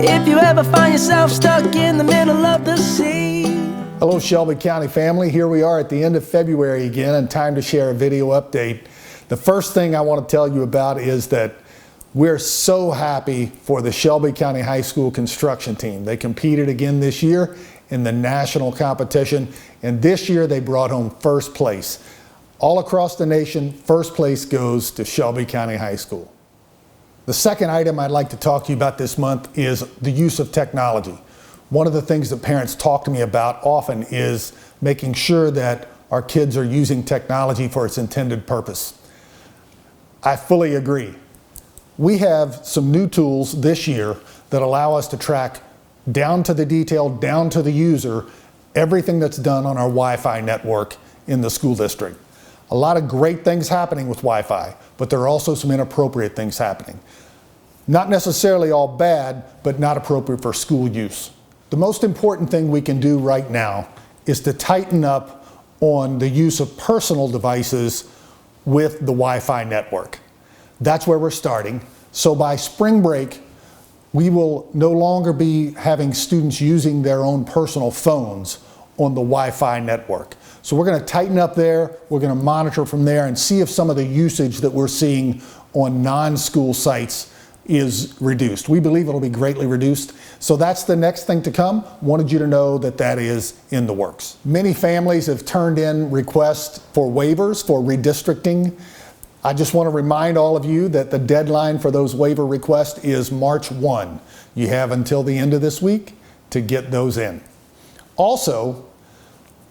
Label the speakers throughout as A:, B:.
A: if you ever find yourself stuck in the middle of the sea.
B: Hello Shelby County family, here we are at the end of February again and time to share a video update. The first thing I want to tell you about is that we're so happy for the Shelby County High School construction team. They competed again this year in the national competition, and this year they brought home first place. All across the nation, first place goes to Shelby County High School. The second item I'd like to talk to you about this month is the use of technology. One of the things that parents talk to me about often is making sure that our kids are using technology for its intended purpose. I fully agree. We have some new tools this year that allow us to track down to the detail, down to the user, everything that's done on our Wi-Fi network in the school district. A lot of great things happening with Wi-Fi, but there are also some inappropriate things happening. Not necessarily all bad, but not appropriate for school use. The most important thing we can do right now is to tighten up on the use of personal devices with the Wi-Fi network. That's where we're starting. So by spring break, we will no longer be having students using their own personal phones on the Wi-Fi network. So we're going to tighten up there, we're going to monitor from there and see if some of the usage that we're seeing on non-school sites is reduced. We believe it'll be greatly reduced. So that's the next thing to come. Wanted you to know that that is in the works. Many families have turned in requests for waivers for redistricting. I just want to remind all of you that the deadline for those waiver requests is March 1. You have until the end of this week to get those in. Also,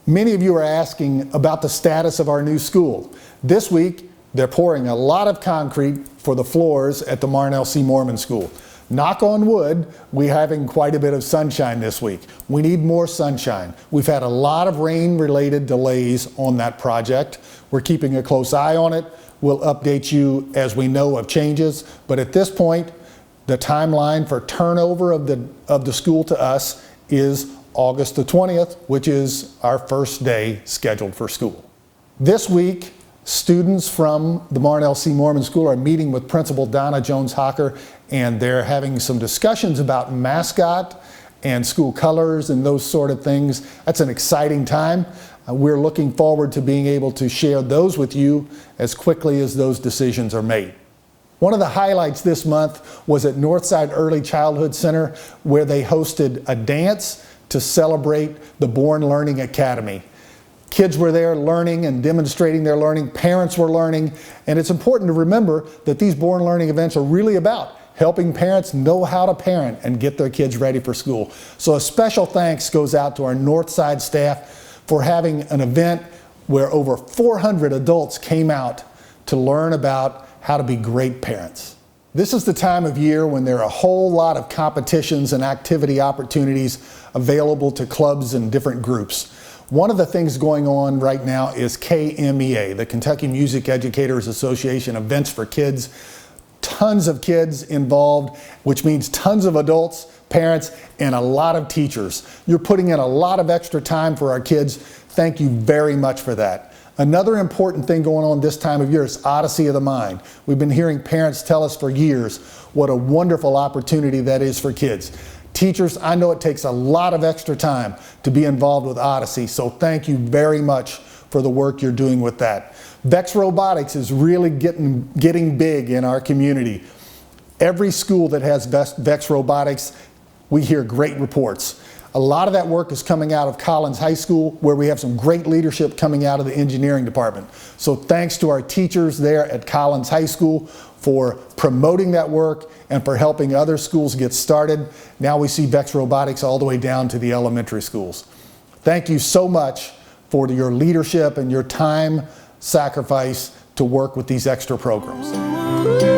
B: many of you are asking about the status of our new school. This week, they're pouring a lot of concrete for the floors at the Marnel Moorman School. Knock on wood, we're having quite a bit of sunshine this week. We need more sunshine. We've had a lot of rain-related delays on that project. We're keeping a close eye on it. We'll update you as we know of changes, but at this point, the timeline for turnover of the school to us is August the 20th, which is our first day scheduled for school. This week, students from the Marnel Moorman School are meeting with Principal Donna Jones-Hocker, and they're having some discussions about Mascot and school colors and those sort of things. That's an exciting time. We're looking forward to being able to share those with you as quickly as those decisions are made. One of the highlights this month was at Northside Early Childhood Center, where they hosted a dance to celebrate the Born Learning Academy. Kids were there learning and demonstrating their learning, parents were learning, and it's important to remember that these Born Learning events are really about helping parents know how to parent and get their kids ready for school. So a special thanks goes out to our Northside staff for having an event where over 400 adults came out to learn about how to be great parents. This is the time of year when there are a whole lot of competitions and activity opportunities available to clubs and different groups. One of the things going on right now is KMEA, the Kentucky Music Educators Association Events for Kids. Tons of kids involved, which means tons of adults, parents, and a lot of teachers. You're putting in a lot of extra time for our kids. Thank you very much for that. Another important thing going on this time of year is Odyssey of the Mind. We've been hearing parents tell us for years what a wonderful opportunity that is for kids. Teachers, I know it takes a lot of extra time to be involved with Odyssey, so thank you very much for the work you're doing with that. Vex Robotics is really getting big in our community. Every school that has Vex Robotics, we hear great reports. A lot of that work is coming out of Collins High School, where we have some great leadership coming out of the engineering department. So thanks to our teachers there at Collins High School for promoting that work and for helping other schools get started. Now we see Vex Robotics all the way down to the elementary schools. Thank you so much for your leadership and your time sacrifice to work with these extra programs.